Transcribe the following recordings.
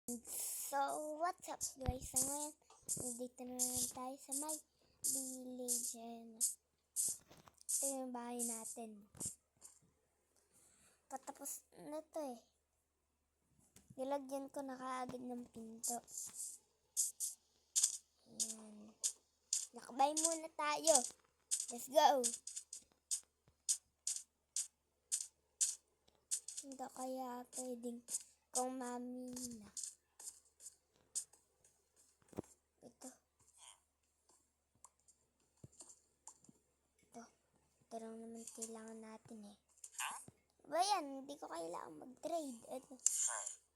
So, what's up guys? So, ngayon, nandito na naman tayo sa my village. Ito yung bahay natin. Patapos na to eh. Nilagyan ko na kaagad ng pinto. Ayan. Lakbay muna tayo. Let's go! Hindi kaya pwedeng kung mami na. Ito. Ito lang naman kailangan natin eh. Ba yan? Hindi ko kailangan mag-trade.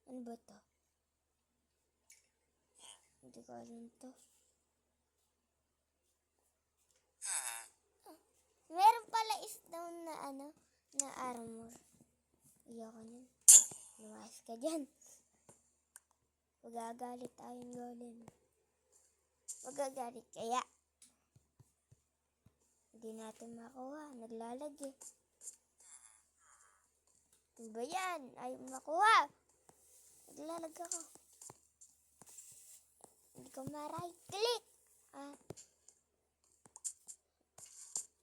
Ano ba to? Hindi ko alam to. Meron pala is-down na na armor. Iyoko nun. Lumayas ka dyan. Magagalit tayong golem. Magagalit kaya. Hindi natin makuha. Naglalag eh. Ano ba yan? Ayaw makuha. Naglalag ako. Hindi ko ma-right click.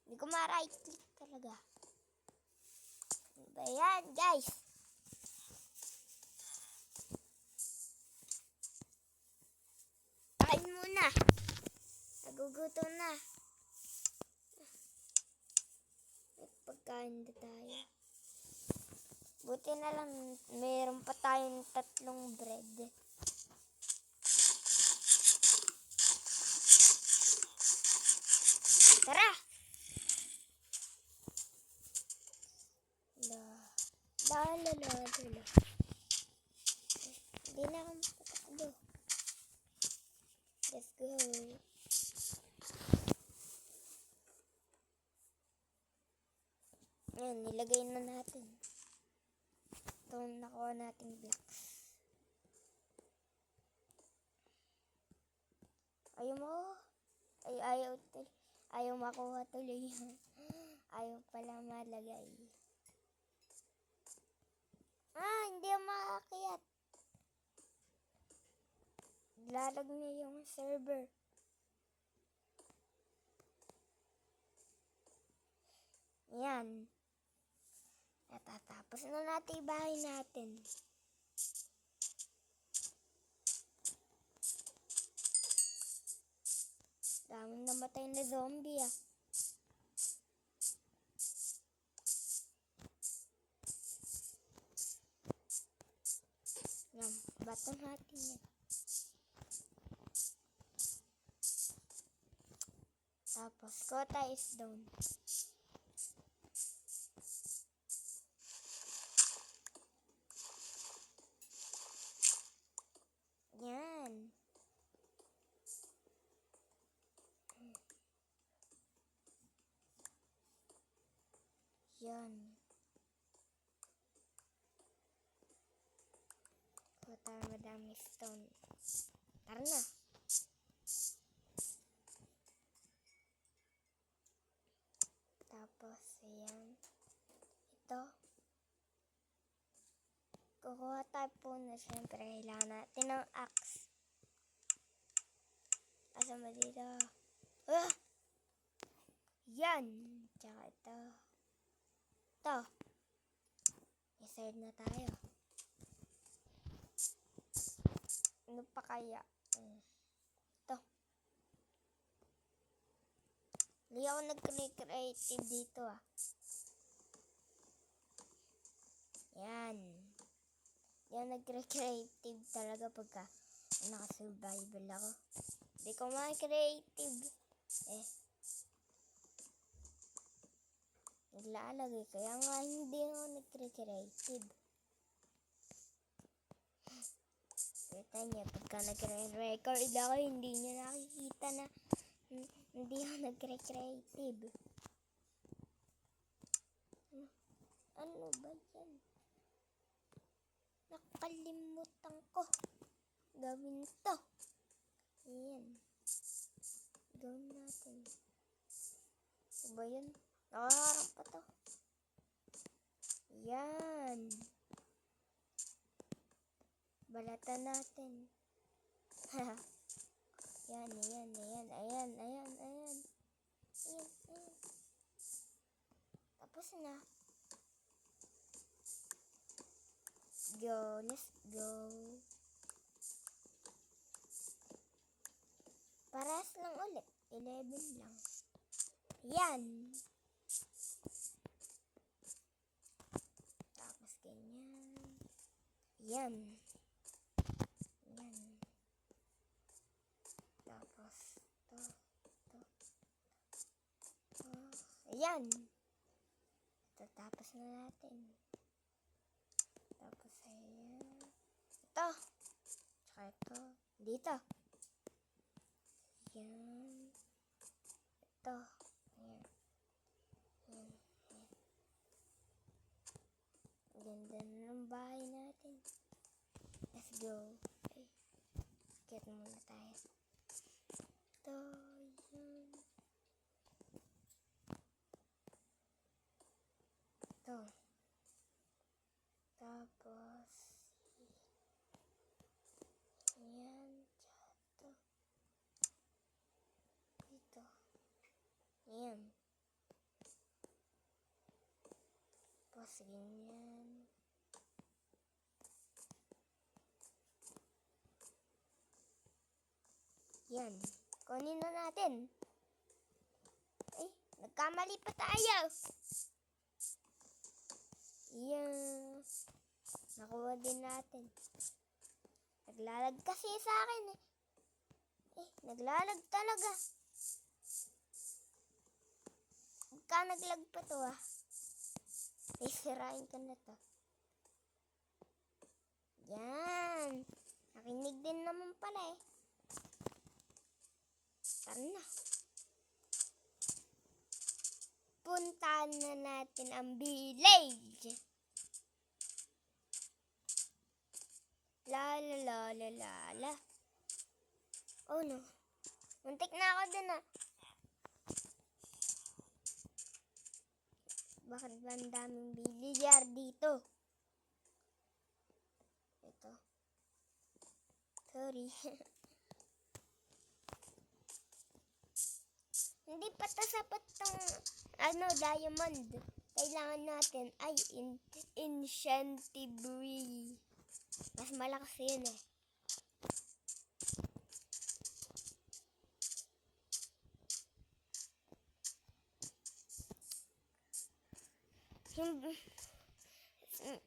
Hindi ko ma-right click talaga. Ano ba yan guys? Kain muna. Nagugutom na. May pagkain na tayo. Buti na lang mayroon pa tayong 3 bread. Tara! La. Hindi na akong patakbo. Let's go. Ayan, nilagay na natin. Ito nakuha nating blocks. Ayaw makuha tuloy. Ayaw pala malagay. Hindi makakayat. Lalag niya yung server. Yan. Natatapos na natin yung bahay natin. Daming namatay na zombie Yan, bato natin yan. Tapos, kota is down. Yan. Yan. Kota madami stone. Tara na. Tapos, ayan. Ito. Kukuha tayo po na siyempre kailangan natin ng axe. Asa mo dito? Yan. Tsaka ito. Ito. I-side na tayo. Ano pa kaya? Ito. Hindi ako nag-creative dito Yan. Yan nag-creative talaga pagka naka-survival ako. Hindi ko ma-creative. Naglalagay. Kaya nga hindi ako nag-creative. Kita niya, pagka nag-record ako, hindi niya nakikita na hindi ako nag-creative. Ano ba yan? Nakalimutan ko. Gawin to. Ayan. Gawin natin. Ano ba yan? Nakaharap pa to. Ayan. Balatan natin. Ayan. Ayan. Tapos na. Let's go. Paras lang ulit. 11 lang. Yan. Tapos ganyan. Yan. Tapos to. Ayan. Ito, tapos na natin. Tapos ayan. Ito. Tsaka ito. Dito. Ayan. Ito. Ayan. Ganda na ng bahay natin. Let's go. Ay. Get muna tayo. Ito. Ayan. Ito. Tapos ayan. Ito. Dito. Ayan. Tapos ganyan. Yan. Kunin na natin. Ay, nagkamali pa tayo. Yan. Nakuha din natin. Naglalag kasi sa akin eh. Naglalag talaga. Magka naglag pa to ah. Ay, sirain ko na to. Yan. Nakinig din naman pala eh. Tara na. Puntahan na natin ang village. La. Oh no. Muntik na ako dun ah. Bakit ba ang daming villager dito? Ito. Sorry. Hindi pa sapat tong diamond. Kailangan natin ay enchantibury. Mas malakas yun eh.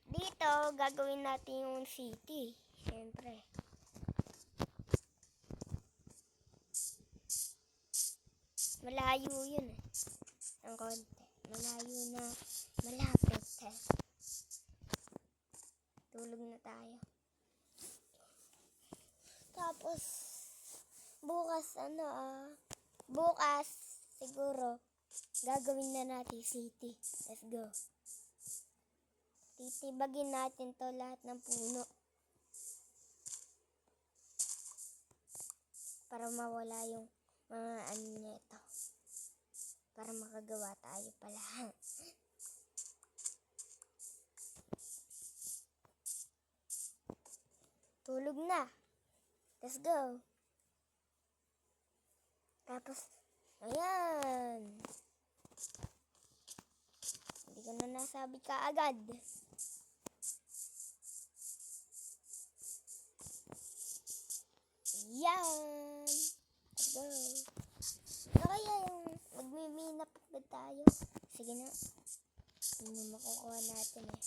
Dito, gagawin natin yung city. Siyempre. Malayo yun eh. Ang konti. Malayo na malapit eh. Tulog na tayo. Tapos, bukas siguro, gagawin na natin city. Let's go. Titibagin natin to lahat ng puno. Para mawala yung mga nito. Para makagawa tayo pala. Tulog na. Let's go. Tapos, ayan. Hindi ko na nasabi kaagad. Yan. Let's go. Ano kaya yung magmimina pa tayo? Sige na. Hindi makukuha natin eh.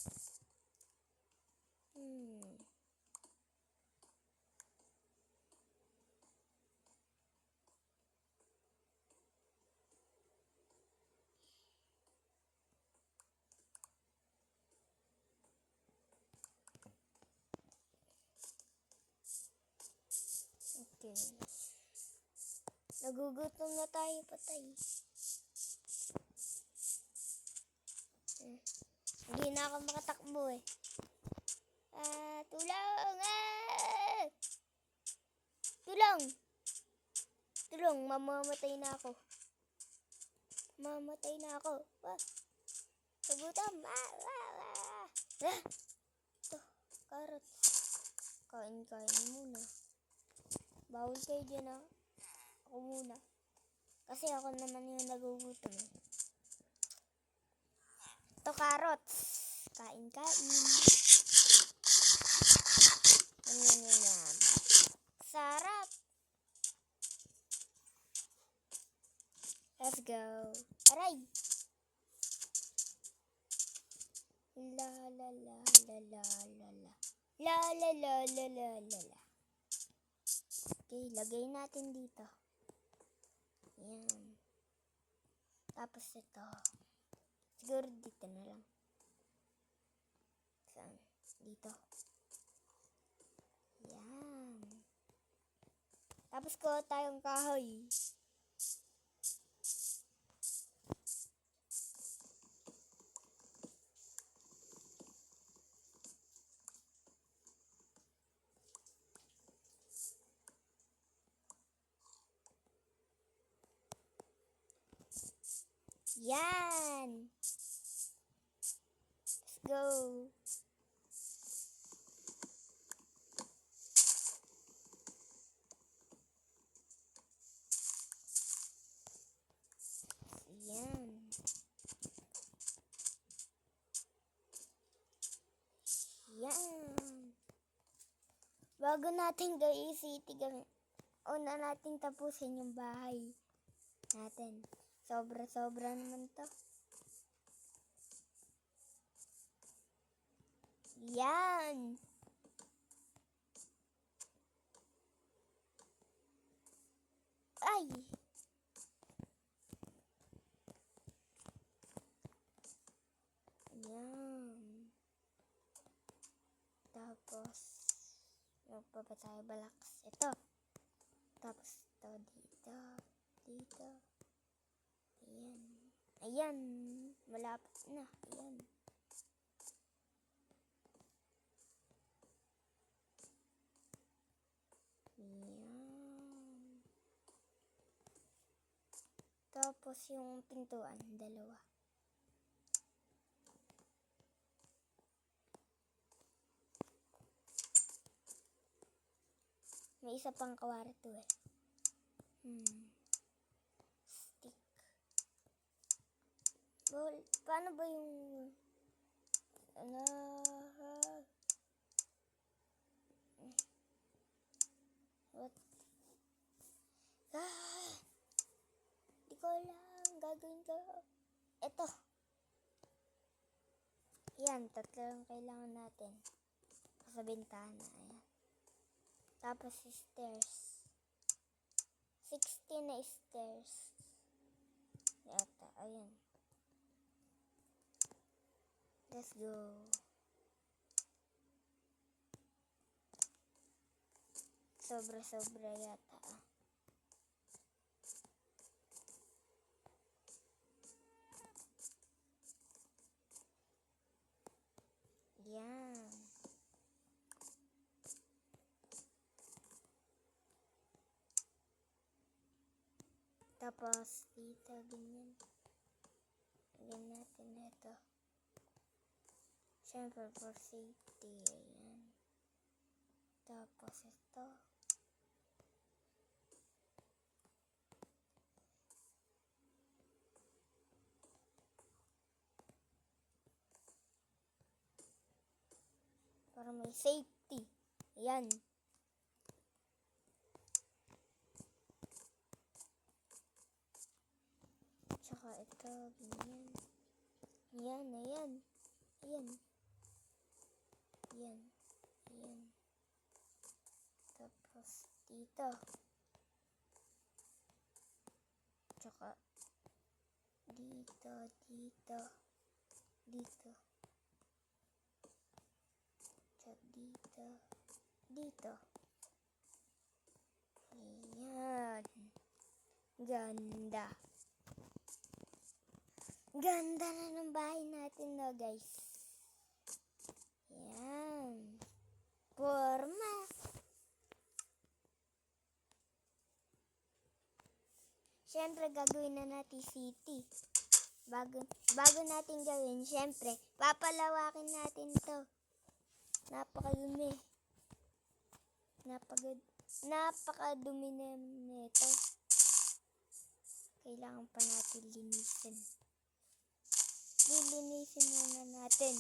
Okay. Nagugutom na tayo, patay. Hindi na ako makatakbo eh. Tulong! Tulong! Mamamatay na ako. Sagutom! Ito, carrots. Kain muna. Bawal kayo dyan ah. Ako muna. Kasi ako naman yung nagugutom eh. Ito carrots. Kain. Yan. Sarap. Let's go. Aray. La la la la la la la. La la la la la la la. Okay, lagay natin dito. Yan. Tapos ito. Siguro dito na lang. Saan? Dito. Yan. Tapos ko tayong kahoy. Yan. Let's go. Yan. Yan. Bago natin gawin city, una natin tapusin yung bahay natin. Sobra naman to. Yan. Ay. Yan. Tapos, magpapa tayo balaks. Ito. Tapos, ito dito. Dito. Ayan. Ayan. Malapit na. Ayan. Ayan. Tapos yung pintuan, dalawa. May isa pang kwarto eh. Stick. Well, paano ba yung... What? Di ko lang. Gagawin ko. Ito. Yan, tatlo lang kailangan natin. Sa bintana. Ayan. Tapos stairs. 16 na stairs. Yata. Ayan. Let's go. Sobra yata. Yan. Tapos dito ganyan. Ganyan natin ito. Siyempre for safety. Ayan. Tapos ito. Para may safety. Ayan. Tsaka ito, ganyan. Ayan. Tapos dito. Tsaka dito. Tsaka dito. Ayan. Ganda. Ganda na ng bahay natin na guys. Ayan. Forma. Siyempre, gagawin na natin city. Bago natin gawin, siyempre, papalawakin natin to. Napakadumi. Napakadumi na nito. Kailangan pa natin linisin. Lilinisin muna natin.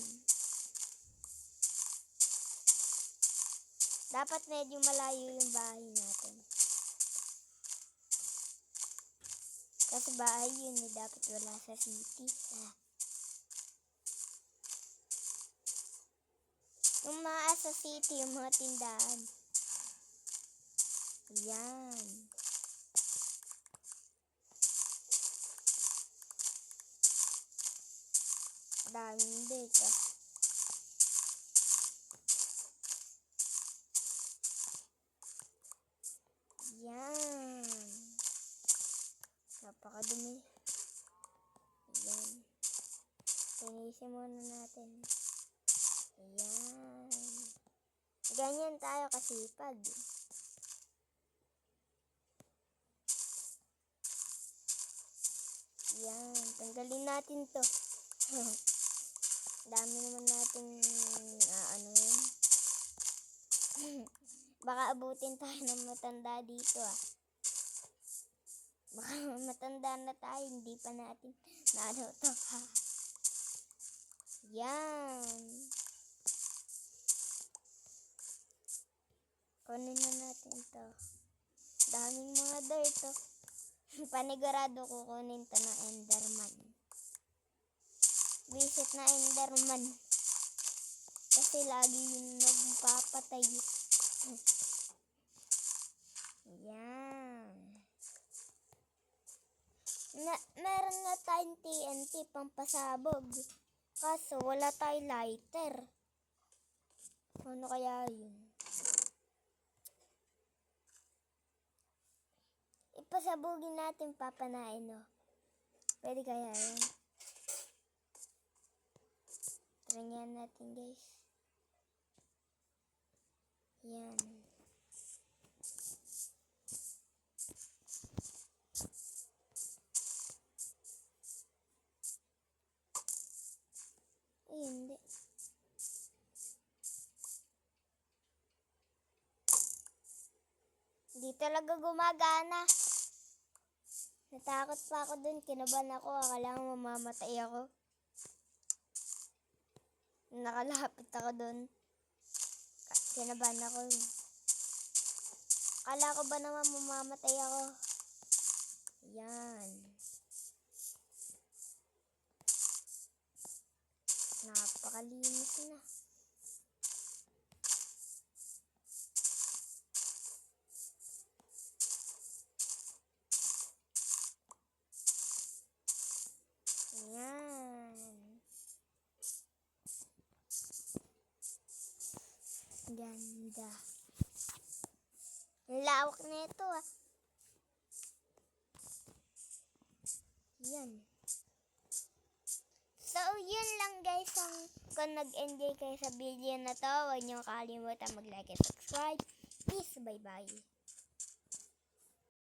Dapat medyo malayo yung bahay natin. Kasi bahay yun eh, dapat wala sa city. Yung mga sa city, yung mga tindahan. Ayan. Daming dito. Ayan. Napakadumi. Ayan. Linisin muna natin. Ayan. Ganyan tayo kasipag. Ayan. Tanggalin natin to. Dami naman natin ano yun. Baka abutin tayo ng matanda dito Baka matanda na tayo, hindi pa natin naano to. Yan. Kunin na natin to. Daming mga dirt Panigurado kukunin to ng Enderman. Visit na Enderman. Kasi lagi yung nagpapatay. Yan. Meron nga tayong TNT pampasabog. Kaso wala tayong lighter. Ano kaya yun? Ipasabugin natin papanain Pwede kaya yan? Trinyan natin guys. Yan. Hindi. Hindi talaga gumagana. Natakot pa ako dun. Kinabahan ako. Akala ko mamamatay ako. Nakalapit ako dun. Kinabahan ako. Akala ko ba naman mamamatay ako? Yan. Napakalinis na. Yan. Ganda. Lawak na ito Yan. So, yun lang guys. Kung nag-enjoy kayo sa video na to, huwag niyo kalimutan mag-like and subscribe. Peace. Bye-bye.